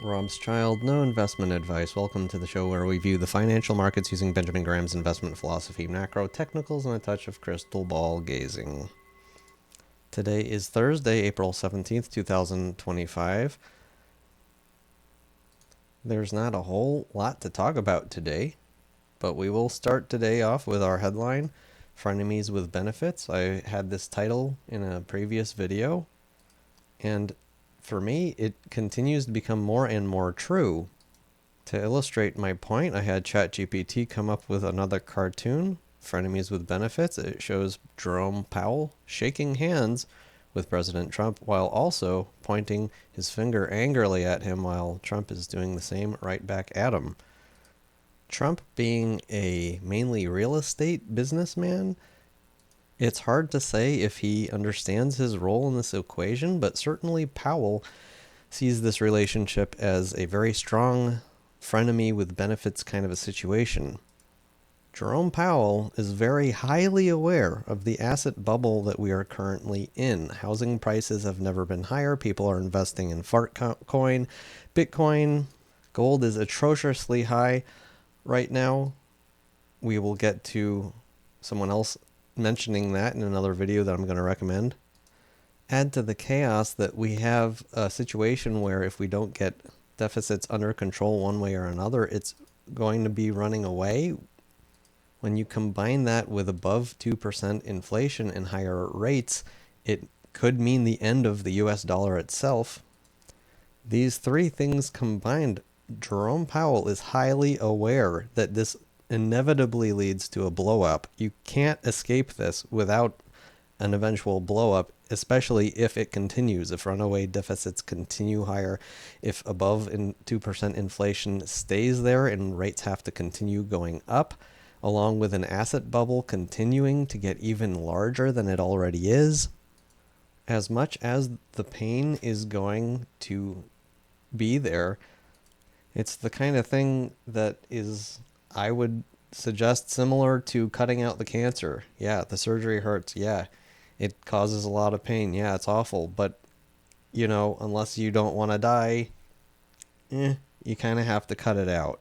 Robschild, no investment advice. Welcome to the show where we view the financial markets using Benjamin Graham's investment philosophy, macro technicals, and a touch of crystal ball gazing. Today is Thursday, April 17th, 2025. There's not a whole lot to talk about today, but we will start today off with our headline, Frenemies with Benefits. I had this title in a previous video, and for me, it continues to become more and more true. To illustrate my point, I had ChatGPT come up with another cartoon, Frenemies with Benefits. It shows Jerome Powell shaking hands with President Trump while also pointing his finger angrily at him while Trump is doing the same right back at him. Trump being a mainly real estate businessman, it's hard to say if he understands his role in this equation, but certainly Powell sees this relationship as a very strong frenemy with benefits kind of a situation. Jerome Powell is very highly aware of the asset bubble that we are currently in. Housing prices have never been higher. People are investing in coin, Bitcoin. Gold is atrociously high right now. We will get to someone else mentioning that in another video that I'm going to recommend. Add to the chaos that we have a situation where if we don't get deficits under control one way or another, it's going to be running away. When you combine that with above 2% inflation and higher rates, it could mean the end of the US dollar itself. These three things combined, Jerome Powell is highly aware that this inevitably leads to a blow up. You can't escape this without an eventual blow up, especially if it continues, if runaway deficits continue higher, if above 2% inflation stays there and rates have to continue going up, along with an asset bubble continuing to get even larger than it already is. As much as the pain is going to be there, it's the kind of thing that is, I would suggest, similar to cutting out the cancer. Yeah, the surgery hurts. Yeah, it causes a lot of pain. Yeah, it's awful. But, unless you don't want to die, you kind of have to cut it out.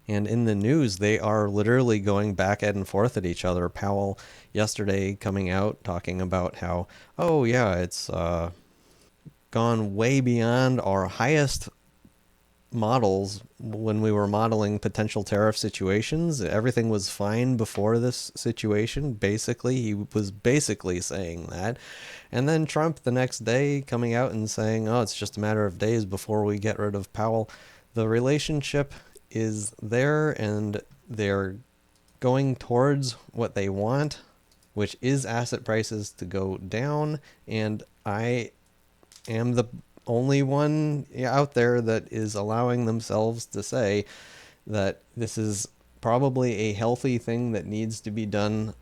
And in the news, they are literally going back and forth at each other. Powell yesterday coming out talking about how, oh yeah, it's gone way beyond our highest models when we were modeling potential tariff situations. Everything was fine before this situation. Basically, he was basically saying that. And then Trump the next day coming out and saying, oh, it's just a matter of days before we get rid of Powell. The relationship is there and they're going towards what they want, which is asset prices to go down. And I am the only one out there that is allowing themselves to say that this is probably a healthy thing that needs to be done,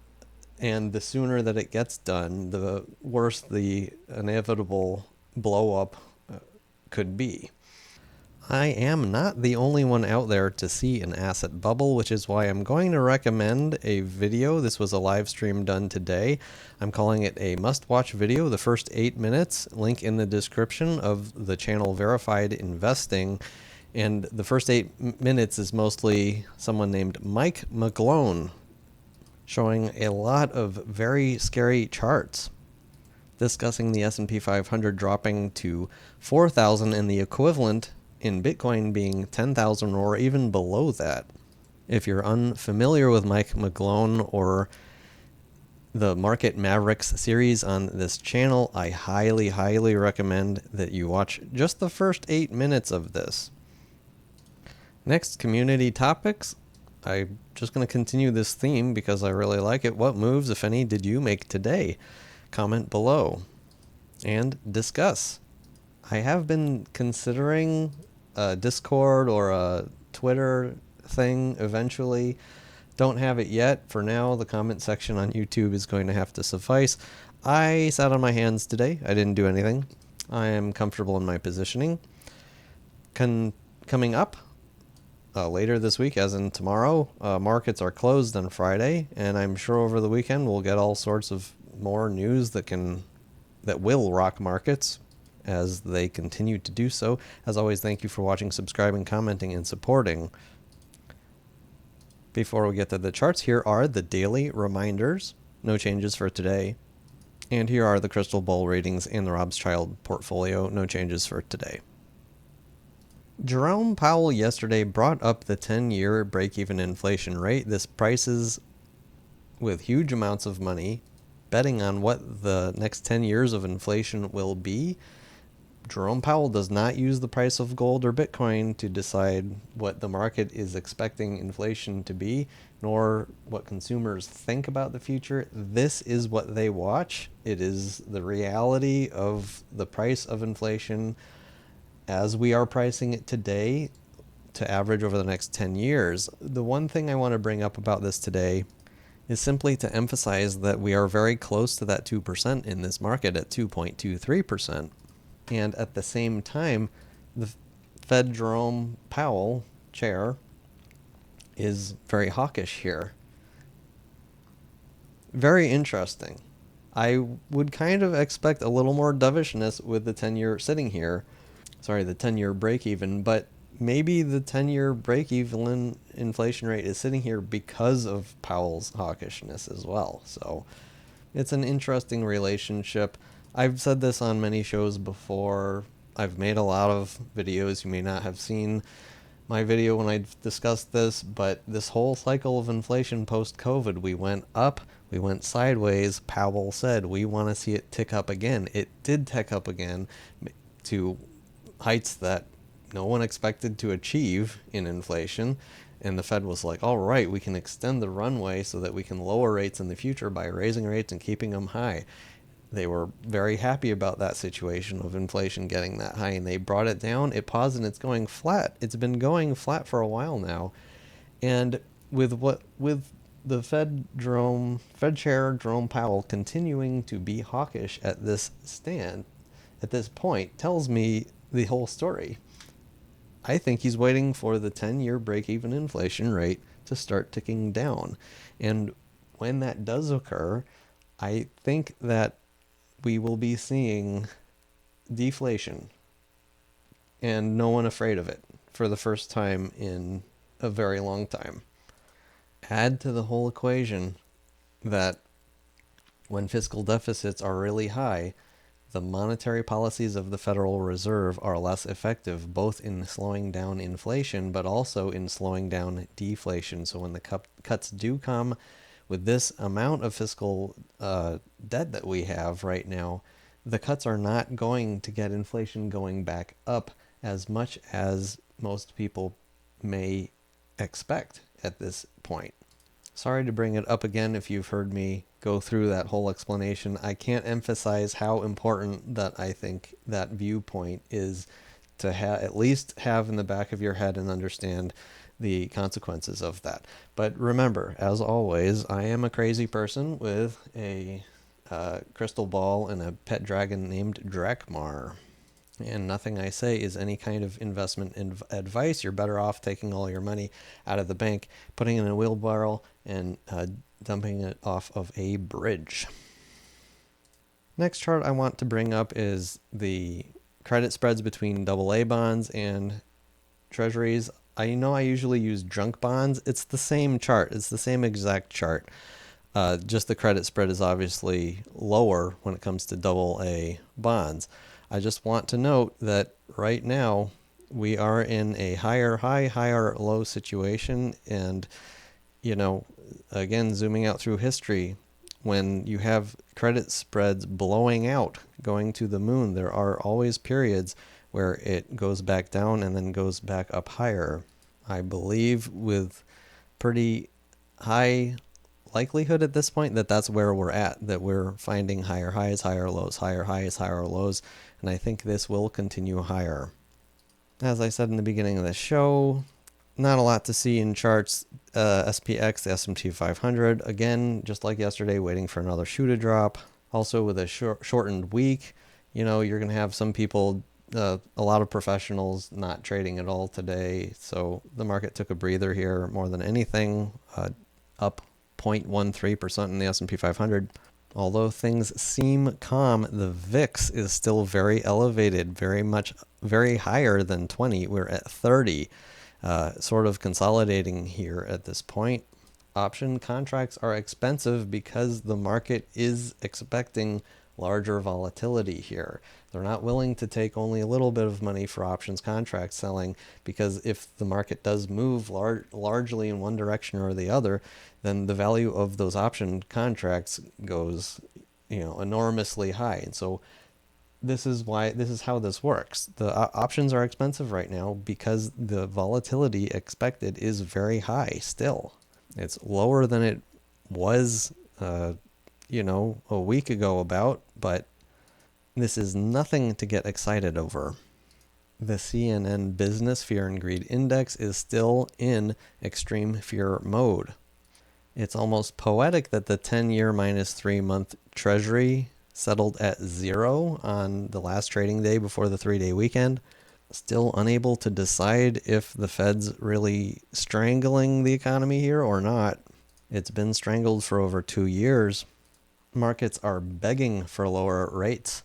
and the sooner that it gets done, the worse the inevitable blow up could be. I am not the only one out there to see an asset bubble, which is why I'm going to recommend a video. This was a live stream done today. I'm calling it a must-watch video, the first 8 minutes. Link in the description of the channel Verified Investing. And the first 8 minutes is mostly someone named Mike McGlone showing a lot of very scary charts, discussing the S&P 500 dropping to 4,000 and the equivalent in Bitcoin being 10,000 or even below that. If you're unfamiliar with Mike McGlone or the Market Mavericks series on this channel, I highly, highly recommend that you watch just the first 8 minutes of this. Next, community topics. I'm just going to continue this theme because I really like it. What moves, if any, did you make today? Comment below and discuss. I have been considering a Discord or a Twitter thing eventually. Don't have it yet. For now, the comment section on YouTube is going to have to suffice. I sat on my hands today. I didn't do anything. I am comfortable in my positioning. Coming up later this week, as in tomorrow, markets are closed on Friday, and I'm sure over the weekend we'll get all sorts of more news that will rock markets. as they continue to do so. As always, thank you for watching, subscribing, commenting, and supporting. Before we get to the charts, here are the daily reminders. No changes for today. And here are the crystal ball ratings and the Robschild portfolio. No changes for today. Jerome Powell yesterday brought up the 10-year break-even inflation rate. This prices with huge amounts of money, betting on what the next 10 years of inflation will be. Jerome Powell does not use the price of gold or Bitcoin to decide what the market is expecting inflation to be, nor what consumers think about the future. This is what they watch. It is the reality of the price of inflation as we are pricing it today to average over the next 10 years. The one thing I want to bring up about this today is simply to emphasize that we are very close to that 2% in this market at 2.23%. And at the same time, the Fed Jerome Powell, chair, is very hawkish here. Very interesting. I would kind of expect a little more dovishness with the 10-year sitting here. Sorry, the 10-year break-even, but maybe the 10-year break-even inflation rate is sitting here because of Powell's hawkishness as well. So it's an interesting relationship. I've said this on many shows before. I've made a lot of videos. You may not have seen my video when I discussed this, but this whole cycle of inflation post-COVID, we went up, we went sideways. Powell said, we want to see it tick up again. It did tick up again to heights that no one expected to achieve in inflation. And the Fed was like, all right, we can extend the runway so that we can lower rates in the future by raising rates and keeping them high. They were very happy about that situation of inflation getting that high, and they brought it down. It paused, and it's going flat. It's been going flat for a while now. And with the Fed Chair Jerome Powell continuing to be hawkish at this point, tells me the whole story. I think he's waiting for the 10-year break-even inflation rate to start ticking down. And when that does occur, I think that we will be seeing deflation, and no one afraid of it for the first time in a very long time. Add to the whole equation that when fiscal deficits are really high, the monetary policies of the Federal Reserve are less effective, both in slowing down inflation, but also in slowing down deflation. So when the cuts do come, with this amount of fiscal debt that we have right now, the cuts are not going to get inflation going back up as much as most people may expect at this point. Sorry to bring it up again if you've heard me go through that whole explanation. I can't emphasize how important that I think that viewpoint is to at least have in the back of your head and understand the consequences of that. But remember, as always, I am a crazy person with a crystal ball and a pet dragon named Drakmar. And nothing I say is any kind of investment advice. You're better off taking all your money out of the bank, putting it in a wheelbarrow, and dumping it off of a bridge. Next chart I want to bring up is the credit spreads between AA bonds and treasuries. I know I usually use junk bonds. It's the same chart. It's the same exact chart. Just the credit spread is obviously lower when it comes to AA bonds. I just want to note that right now we are in a higher high, higher low situation. And, you know, again, zooming out through history, when you have credit spreads blowing out, going to the moon, there are always periods where it goes back down and then goes back up higher. I believe with pretty high likelihood at this point that that's where we're at, that we're finding higher highs, higher lows, higher highs, higher lows, and I think this will continue higher. As I said in the beginning of the show, not a lot to see in charts. SPX, the S&P 500, again, just like yesterday, waiting for another shoe to drop. Also with a shortened week, you know, you're going to have some people, a lot of professionals not trading at all today. So the market took a breather here more than anything, up 0.13% in the S&P 500. Although things seem calm, the VIX is still very elevated, very higher than 20. We're at 30, sort of consolidating here at this point. Option contracts are expensive because the market is expecting larger volatility here. They're not willing to take only a little bit of money for options contract selling, because if the market does move largely in one direction or the other, then the value of those option contracts goes, enormously high. And so this is how this works. The options are expensive right now because the volatility expected is very high still. It's lower than it was, a week ago about, but this is nothing to get excited over. The CNN Business Fear and Greed Index is still in extreme fear mode. It's almost poetic that the 10-year minus 3-month Treasury settled at 0 on the last trading day before the 3-day weekend. Still unable to decide if the Fed's really strangling the economy here or not. It's been strangled for over 2 years. Markets are begging for lower rates,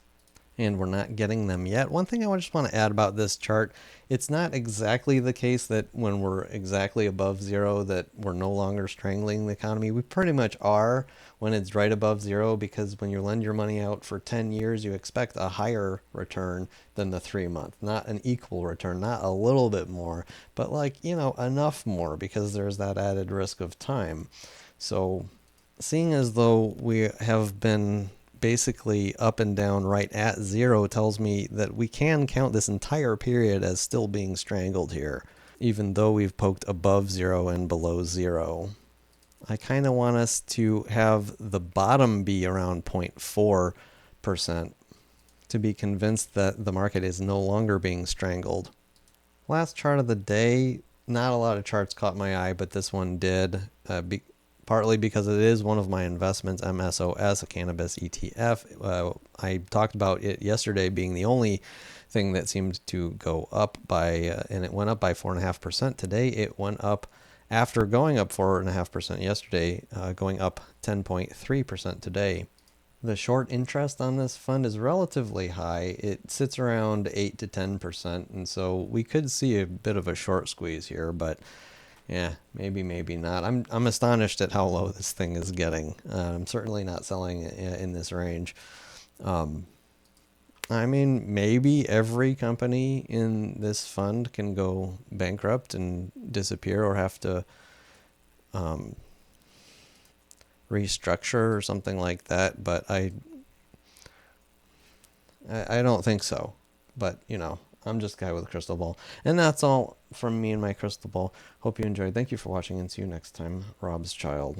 and we're not getting them yet. One thing I just want to add about this chart, it's not exactly the case that when we're exactly above 0 that we're no longer strangling the economy. We pretty much are when it's right above 0, because when you lend your money out for 10 years, you expect a higher return than the 3-month. Not an equal return, not a little bit more, but enough more, because there's that added risk of time. So seeing as though we have been basically up and down right at 0 tells me that we can count this entire period as still being strangled here, even though we've poked above 0 and below 0. I kind of want us to have the bottom be around 0.4% to be convinced that the market is no longer being strangled. Last chart of the day, not a lot of charts caught my eye, but this one did. Partly because it is one of my investments, MSOS, a cannabis ETF. I talked about it yesterday being the only thing that seemed to go up by, and it went up by 4.5%. Today it went up, after going up 4.5% yesterday, going up 10.3% today. The short interest on this fund is relatively high. It sits around 8 to 10%, and so we could see a bit of a short squeeze here, but yeah, maybe not. I'm astonished at how low this thing is getting. I'm certainly not selling in this range. Maybe every company in this fund can go bankrupt and disappear, or have to restructure or something like that, but I don't think so. But I'm just a guy with a crystal ball. And that's all from me and my crystal ball. Hope you enjoyed. Thank you for watching, and see you next time. Robschild.